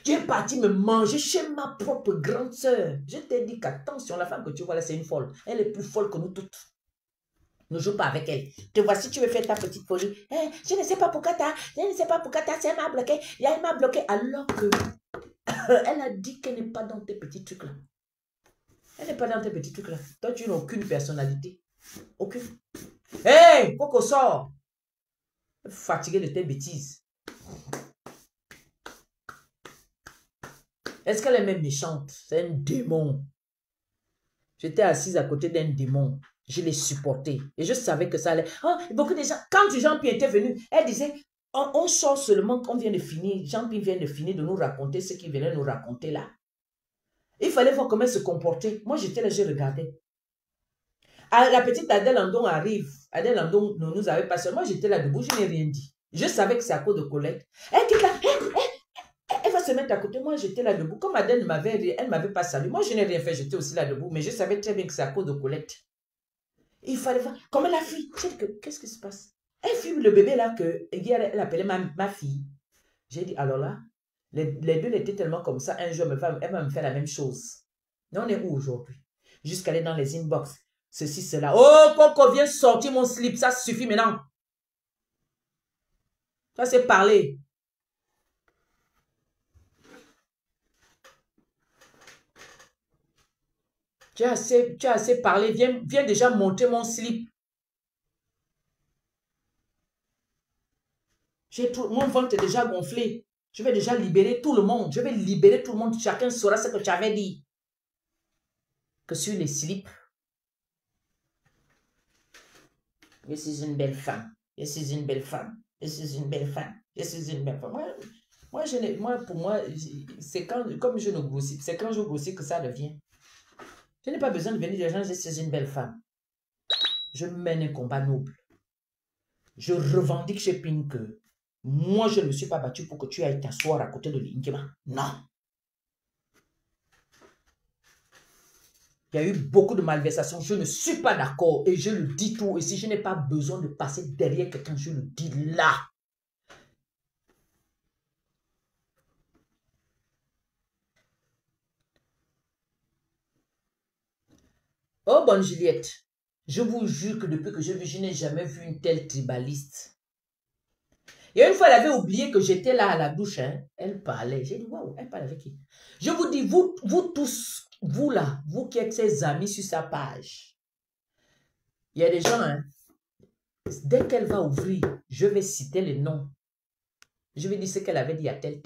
S1: Tu es parti me manger chez ma propre grande sœur. Je t'ai dit qu'attention, la femme que tu vois là, c'est une folle. Elle est plus folle que nous toutes. Ne joue pas avec elle. Te voici, tu veux faire ta petite folie. Je ne sais pas pourquoi je ne sais pas pourquoi elle m'a bloqué. Elle m'a bloqué alors que elle a dit qu'elle n'est pas dans tes petits trucs là. Elle n'est pas dans tes petits trucs là. Toi, tu n'as aucune personnalité. Aucune. Hé, Coco, sort. Fatigué de tes bêtises. Est-ce qu'elle est même méchante? C'est un démon. J'étais assise à côté d'un démon. Je l'ai supporté. Et je savais que ça allait. Oh, beaucoup de gens, quand Jean-Pierre était venu, elle disait, on sort seulement qu'on vient de finir. Jean-Pierre vient de finir de nous raconter ce qu'il venait nous raconter là. Il fallait voir comment elle se comportait. Moi, j'étais là, je regardais. Ah, la petite Adèle Andon arrive. Adèle Andon ne nous avait pas seul. Moi, j'étais là debout, je n'ai rien dit. Je savais que c'est à cause de Colette. Elle quitte là. Elle va se mettre à côté. Moi, j'étais là debout. Comme Adèle elle ne m'avait pas salué. Moi, je n'ai rien fait. J'étais aussi là debout. Mais je savais très bien que c'est à cause de Colette. Il fallait voir. Comment la fille? Qu'est-ce qui se passe? Elle filme le bébé là que hier, elle appelait ma fille. J'ai dit, alors là, les deux étaient tellement comme ça. Un jour, elle va me faire la même chose. Mais on est où aujourd'hui? Jusqu'à aller dans les inbox. Ceci, cela. Oh, Coco, viens sortir mon slip. Ça suffit maintenant. Ça, c'est parler. Tu as assez parlé. Viens déjà monter mon slip. Mon ventre est déjà gonflé. Je vais déjà libérer tout le monde. Je vais libérer tout le monde. Chacun saura ce que tu avais dit. Que sur les slips. Je suis une belle femme. Je suis une belle femme. Je suis une belle femme. Je suis une belle femme. Pour moi, c'est comme je ne grossis. C'est quand je grossis que ça devient. Je n'ai pas besoin de venir des gens, je suis une belle femme. Je mène un combat noble. Je revendique chez Pink que moi, je ne me suis pas battu pour que tu ailles t'asseoir à côté de Linkema. Non. Il y a eu beaucoup de malversations. Je ne suis pas d'accord et je le dis tout. Et si je n'ai pas besoin de passer derrière quelqu'un, je le dis là. Oh, bonne Juliette. Je vous jure que depuis que je vis, je n'ai jamais vu une telle tribaliste. Et une fois, elle avait oublié que j'étais là à la douche. Hein. Elle parlait. J'ai dit, waouh, elle parle avec qui? Je vous dis, vous tous, vous là, vous qui êtes ses amis sur sa page, il y a des gens, hein, dès qu'elle va ouvrir, je vais citer les noms. Je vais dire ce qu'elle avait dit à tel.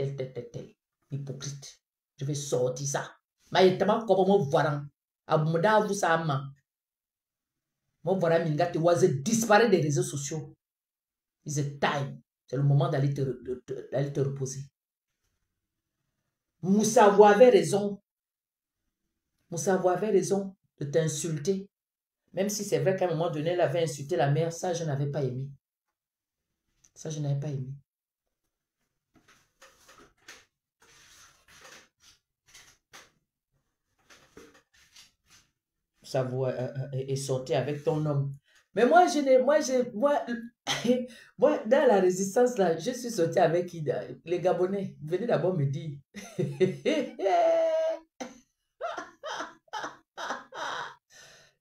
S1: Hypocrite. Je vais sortir ça. Mais il y a tellement comme voilà. Abouda vous ça ma. Moi voilà minga te oise disparaît des réseaux sociaux. It's a time. C'est le moment d'aller te reposer. Moussa vous avait raison. Moussa vous avait raison de t'insulter. Même si c'est vrai qu'à un moment donné, elle avait insulté la mère, ça je n'avais pas aimé. Ça je n'avais pas aimé. Ça vous est sorti avec ton homme. Mais moi, moi, dans la résistance, là, je suis sorti avec les Gabonais. Venez d'abord me dire.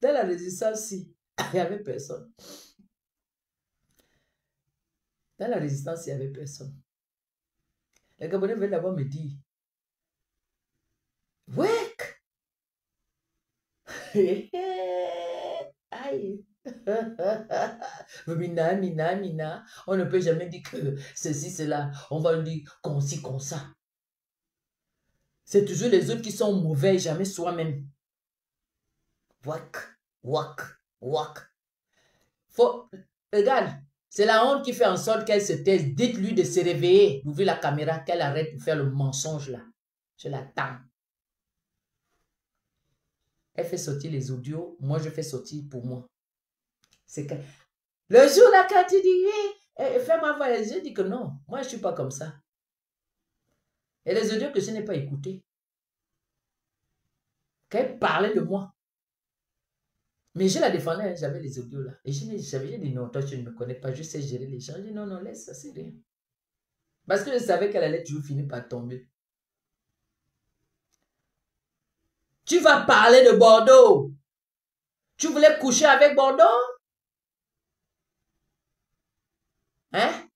S1: Dans la résistance, si, il n'y avait personne. Dans la résistance, il n'y avait personne. Les Gabonais venaient d'abord me dire. Wek! Aïe! Mina. On ne peut jamais dire que ceci, cela. On va lui dire qu'on ci, qu'on ça. C'est toujours les autres qui sont mauvais, jamais soi-même. Wak. Regarde, c'est la honte qui fait en sorte qu'elle se taise. Dites-lui de se réveiller, d'ouvrir la caméra, qu'elle arrête de faire le mensonge là. Je l'attends. Elle fait sortir les audios, moi je fais sortir pour moi. C'est que le jour là, quand tu dis, fais-moi voir les yeux, je dis que non, moi je ne suis pas comme ça. Et les audios que je n'ai pas écoutés, qu'elle parlait de moi. Mais je la défendais, j'avais les audios là. Et j'ai dit non, toi tu ne me connais pas, je sais gérer les gens. Je dis non, laisse ça, c'est rien. Parce que je savais qu'elle allait toujours finir par tomber. Tu vas parler de Bordeaux. Tu voulais coucher avec Bordeaux? Hein?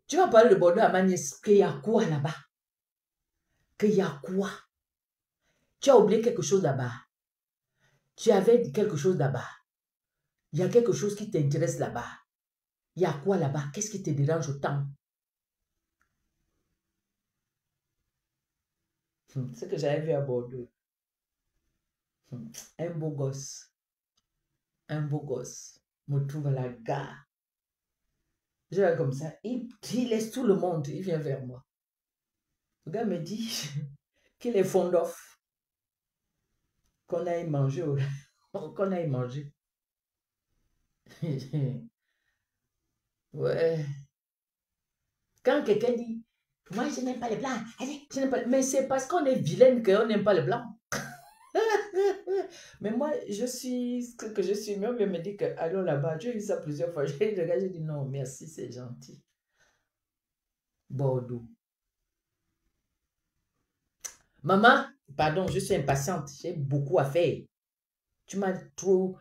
S1: Tu vas parler de Bordeaux à Magnès, qu'il y a quoi là-bas? Qu'il y a quoi? Tu as oublié quelque chose là-bas. Tu avais quelque chose là-bas. Il y a quelque chose qui t'intéresse là-bas. Il y a quoi là-bas? Qu'est-ce qui te dérange autant? Ce que j'avais vu à Bordeaux. Un beau gosse. Me trouve à la gare. Je vais comme ça. Il laisse tout le monde. Il vient vers moi. Le gars me dit qu'il est fond d'off. Qu'on aille manger. Qu'on aille manger. Ouais. Quand quelqu'un dit, moi je n'aime pas les blancs. Mais c'est parce qu'on est vilaine qu'on n'aime pas les blancs. Mais moi, je suis ce que je suis. Même me dit que allons là-bas. J'ai eu ça plusieurs fois. J'ai dit non, merci, c'est gentil. Bordeaux. Maman, pardon, je suis impatiente. J'ai beaucoup à faire. Tu m'as trop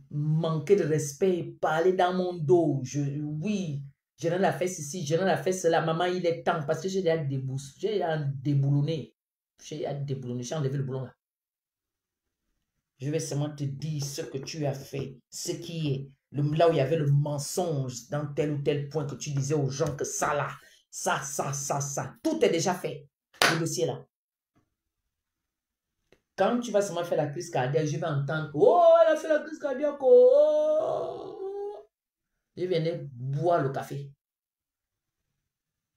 S1: manqué de respect, parler dans mon dos. Oui, j'ai rien à faire ici, j'ai rien à faire cela. Maman, il est temps parce que j'ai déjà déboulonné. J'ai enlevé le boulon là. Je vais seulement te dire ce que tu as fait, ce qui est, là où il y avait le mensonge dans tel ou tel point que tu disais aux gens que ça là, ça. Tout est déjà fait. Le dossier là. Quand tu vas seulement faire la crise cardiaque, je vais entendre, oh, elle a fait la crise cardiaque, oh. Je venais boire le café.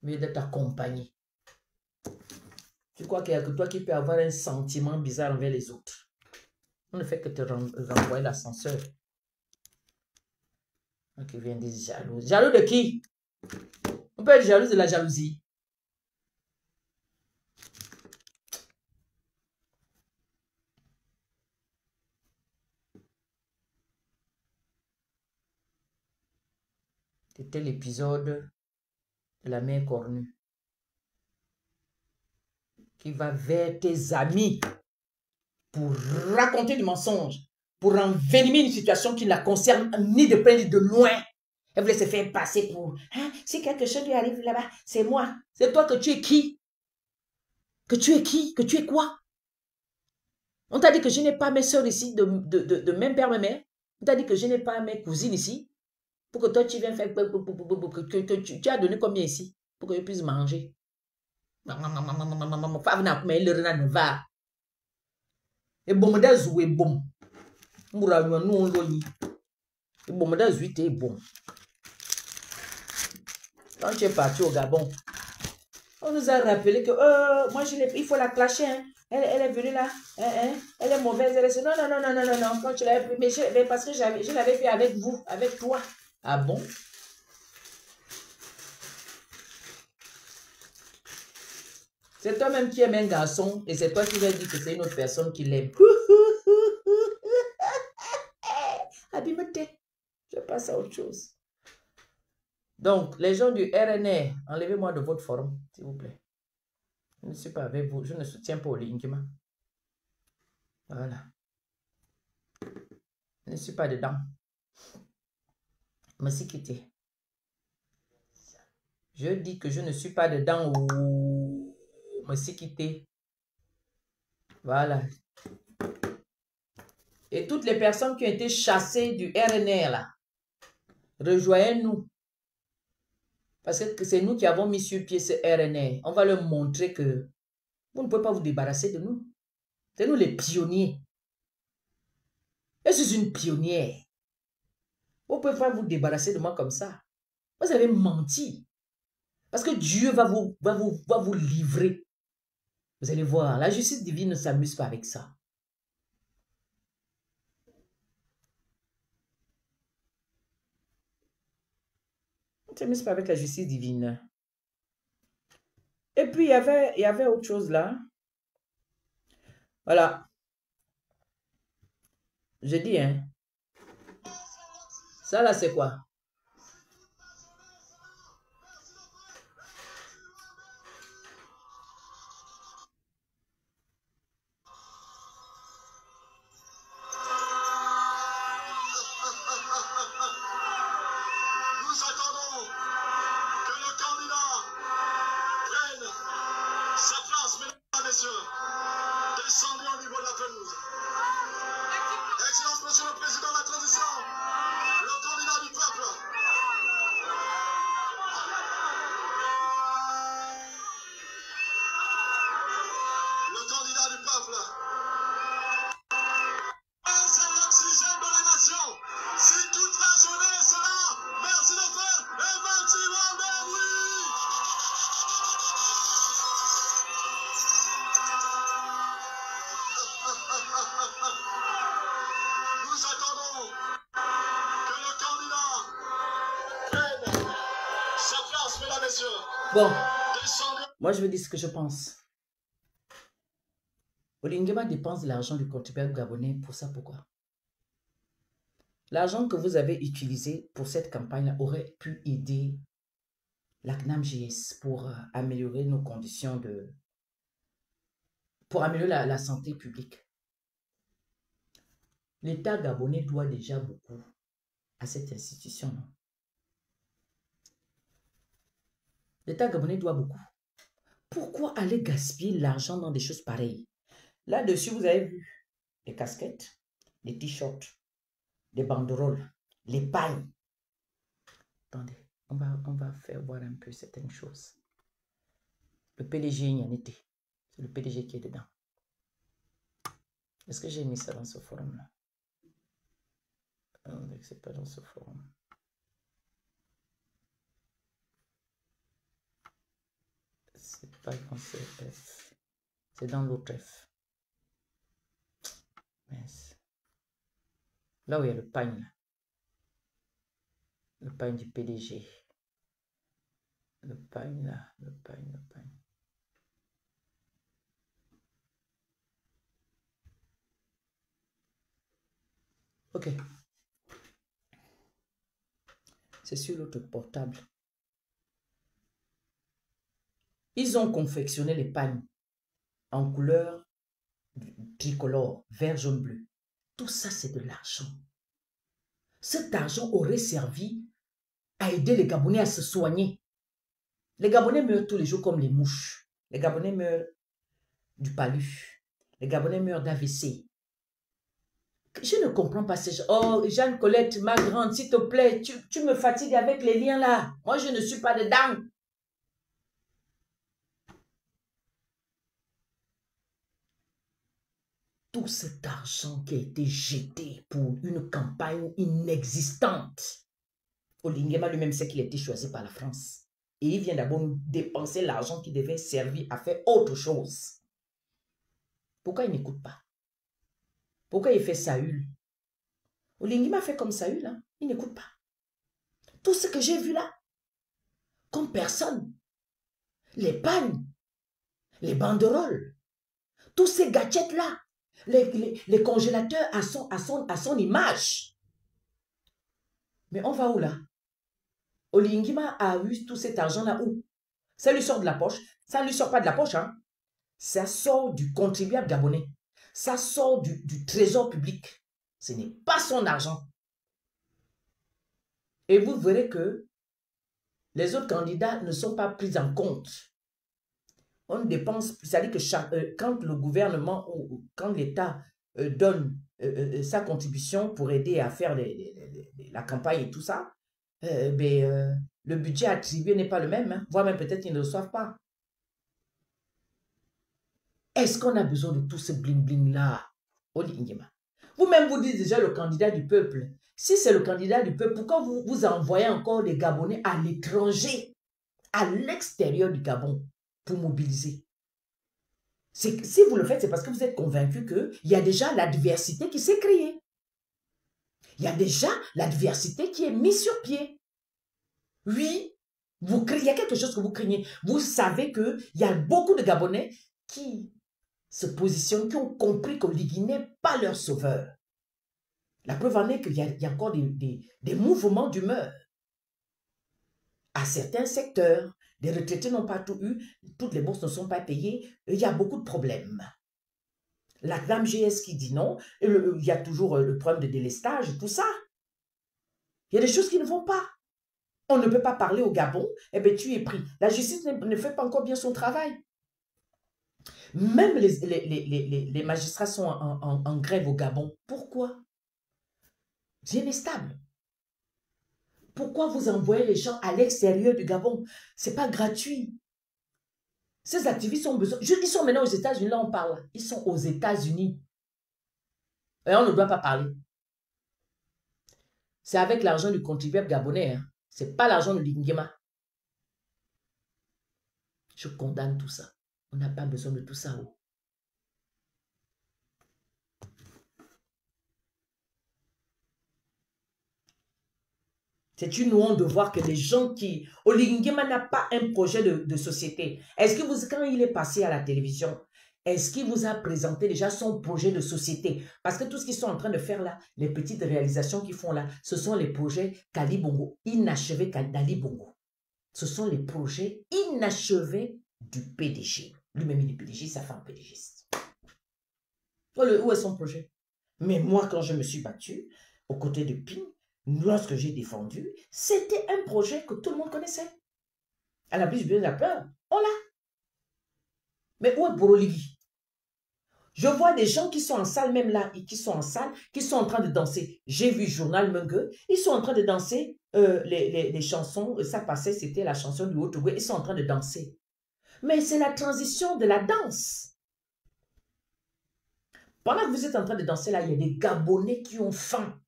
S1: Mais d'être accompagné. Tu crois qu'il n'y a que toi qui peux avoir un sentiment bizarre envers les autres. On ne fait que te renvoyer l'ascenseur. Qui vient des jaloux. Jaloux de qui? On peut être jaloux de la jalousie. C'était l'épisode de la main cornue. Qui va vers tes amis pour raconter du mensonge, pour envenimer une situation qui ne la concerne ni de près ni de loin. Elle voulait se faire passer pour, hein, si quelque chose lui arrive là-bas, c'est moi. C'est toi que tu es qui? Que tu es qui? Que tu es quoi? On t'a dit que je n'ai pas mes soeurs ici, de même père, même mère. On t'a dit que je n'ai pas mes cousines ici. Pour que toi, tu viennes faire... Que tu as donné combien ici? Pour que je puisse manger. Et bon, da zoué bon. Moura nous on l'oni. Et bon, da zoué bon. Quand tu es parti au Gabon, on nous a rappelé que moi, il faut la clasher. Hein. Elle est venue là. Elle est mauvaise. Elle est... Non, non, non, non, non, non, non. Quand tu l'avais fait, mais parce que je l'avais fait avec vous, avec toi. Ah bon? C'est toi-même qui aimes un garçon et c'est toi qui vas dire que c'est une autre personne qui l'aime. Abimete. Je passe à autre chose. Donc, les gens du RNR, enlevez-moi de votre forum, s'il vous plaît. Je ne suis pas avec vous. Je ne soutiens pas Olinguema. Voilà. Je ne suis pas dedans. Me suis quitté. Je dis que je ne suis pas dedans. Me suis quitté. Voilà. Et toutes les personnes qui ont été chassées du RNR, là, rejoignez-nous. Parce que c'est nous qui avons mis sur pied ce RNR. On va leur montrer que vous ne pouvez pas vous débarrasser de nous. C'est nous les pionniers. Je suis une pionnière. Vous ne pouvez pas vous débarrasser de moi comme ça. Vous avez menti. Parce que Dieu va vous livrer. Vous allez voir, la justice divine ne s'amuse pas avec ça. On ne s'amuse pas avec la justice divine. Et puis, il y avait autre chose là. Voilà. Je dis, hein. Ça là, c'est quoi? Bon, moi je veux dire ce que je pense. Olinguema dépense de l'argent du contribuable gabonais pour ça, pourquoi? L'argent que vous avez utilisé pour cette campagne aurait pu aider la CNAMJS pour améliorer nos conditions de... pour améliorer la santé publique. L'État gabonais doit déjà beaucoup à cette institution. L'État gabonais doit beaucoup. Pourquoi aller gaspiller l'argent dans des choses pareilles? Là-dessus, vous avez vu les casquettes, les t-shirts, les banderoles, les pailles. Attendez, on va faire voir un peu certaines choses. Le PDG, il y en était. C'est le PDG qui est dedans. Est-ce que j'ai mis ça dans ce forum-là? C'est pas dans ce forum. C'est pas dans ce F. C'est dans l'autre F. Mince. Là où il y a le pagne, là. Le pagne du PDG. Le pagne, là. Le pagne, le pagne. Ok. C'est sur l'autre portable. Ils ont confectionné les pagnes en couleur tricolore, vert, jaune, bleu. Tout ça, c'est de l'argent. Cet argent aurait servi à aider les Gabonais à se soigner. Les Gabonais meurent tous les jours comme les mouches. Les Gabonais meurent du palu. Les Gabonais meurent d'AVC. Je ne comprends pas ces gens. Oh, Jeanne Colette, ma grande, s'il te plaît, tu me fatigues avec les liens là. Moi, je ne suis pas dedans. Tout cet argent qui a été jeté pour une campagne inexistante. Olingema lui-même sait qu'il a été choisi par la France. Et il vient d'abord nous dépenser l'argent qui devait servir à faire autre chose. Pourquoi il n'écoute pas? Pourquoi il fait Saül? Olingema fait comme Saül, hein? Il n'écoute pas. Tout ce que j'ai vu là, comme personne, les pannes, les banderoles, tous ces gadgets-là, les congélateurs à son image. Mais on va où là? Olingema a eu tout cet argent-là où? Ça lui sort de la poche. Ça ne lui sort pas de la poche, hein? Ça sort du contribuable gabonais. Ça sort du trésor public. Ce n'est pas son argent. Et vous verrez que les autres candidats ne sont pas pris en compte. On dépense, c'est-à-dire que quand le gouvernement ou quand l'État donne sa contribution pour aider à faire la campagne et tout ça, le budget attribué n'est pas le même, hein, voire même peut-être qu'ils ne le reçoivent pas. Est-ce qu'on a besoin de tout ce bling-bling-là? Vous-même, vous dites déjà le candidat du peuple. Si c'est le candidat du peuple, pourquoi vous envoyez encore des Gabonais à l'étranger, à l'extérieur du Gabon, pour mobiliser? Si vous le faites, c'est parce que vous êtes convaincu qu'il y a déjà l'adversité qui s'est créée. Il y a déjà l'adversité qui est mise sur pied. Oui, il y a quelque chose que vous craignez. Vous savez qu'il y a beaucoup de Gabonais qui se positionnent, qui ont compris que l'Iguinée n'est pas leur sauveur. La preuve en est qu'il y a encore des mouvements d'humeur. À certains secteurs, les retraités n'ont pas tout eu, toutes les bourses ne sont pas payées, il y a beaucoup de problèmes. La dame GS qui dit non, il y a toujours le problème de délestage, tout ça. Il y a des choses qui ne vont pas. On ne peut pas parler au Gabon, eh bien tu es pris. La justice ne fait pas encore bien son travail. Même les magistrats sont en grève au Gabon. Pourquoi? Rien n'est stable. Pourquoi vous envoyez les gens à l'extérieur du Gabon? Ce n'est pas gratuit. Ces activistes ont besoin. Ils sont maintenant aux États-Unis, là on parle. Ils sont aux États-Unis. Et on ne doit pas parler. C'est avec l'argent du contribuable gabonais. Hein. Ce n'est pas l'argent de l'Ingema. Je condamne tout ça. On n'a pas besoin de tout ça. Oh. C'est une honte de voir que les gens qui... Olingema n'a pas un projet de société. Est-ce que quand il est passé à la télévision, est-ce qu'il vous a présenté déjà son projet de société? Parce que tout ce qu'ils sont en train de faire là, les petites réalisations qu'ils font là, ce sont les projets Kali Bongo, inachevés d'Ali Bongo. Ce sont les projets inachevés du PDG. Lui-même, il est PDG, sa femme PDGiste. Où est son projet? Mais moi, quand je me suis battu aux côtés de Ping, lorsque j'ai défendu, c'était un projet que tout le monde connaissait. À la bouche de la peur, on l'a. Mais où est Boroligi? Je vois des gens qui sont en salle, même là, et qui sont en salle, qui sont en train de danser. J'ai vu Journal Mungue, ils sont en train de danser les chansons, ça passait, c'était la chanson du Haut-Togo, ils sont en train de danser. Mais c'est la transition de la danse. Pendant que vous êtes en train de danser là, il y a des Gabonais qui ont faim.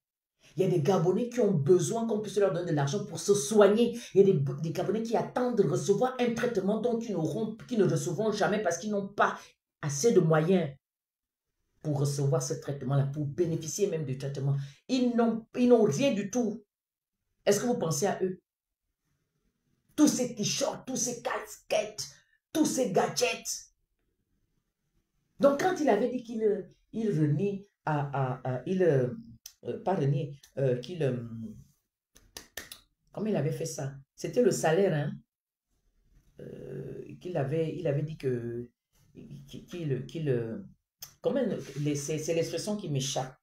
S1: Il y a des Gabonais qui ont besoin qu'on puisse leur donner de l'argent pour se soigner. Il y a des Gabonais qui attendent de recevoir un traitement dont qui ne recevront jamais parce qu'ils n'ont pas assez de moyens pour recevoir ce traitement-là, pour bénéficier même du traitement. Ils n'ont rien du tout. Est-ce que vous pensez à eux? Tous ces t-shirts, tous ces casquettes, tous ces gadgets. Donc, quand il avait dit qu'il renie pas renier, comment il avait fait ça? C'était le salaire, hein? Il avait dit que C'est l'expression qui m'échappe.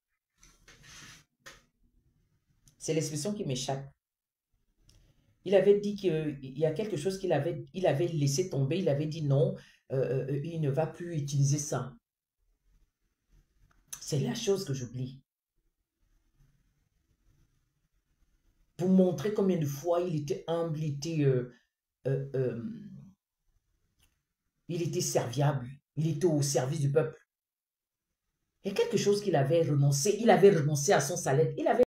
S1: C'est l'expression qui m'échappe. Il avait dit qu'il y a quelque chose il avait laissé tomber. Il avait dit non, il ne va plus utiliser ça. C'est la chose que j'oublie. Pour montrer combien de fois il était humble, il était serviable, il était au service du peuple. Il y a quelque chose qu'il avait renoncé. Il avait renoncé à son salaire. Il avait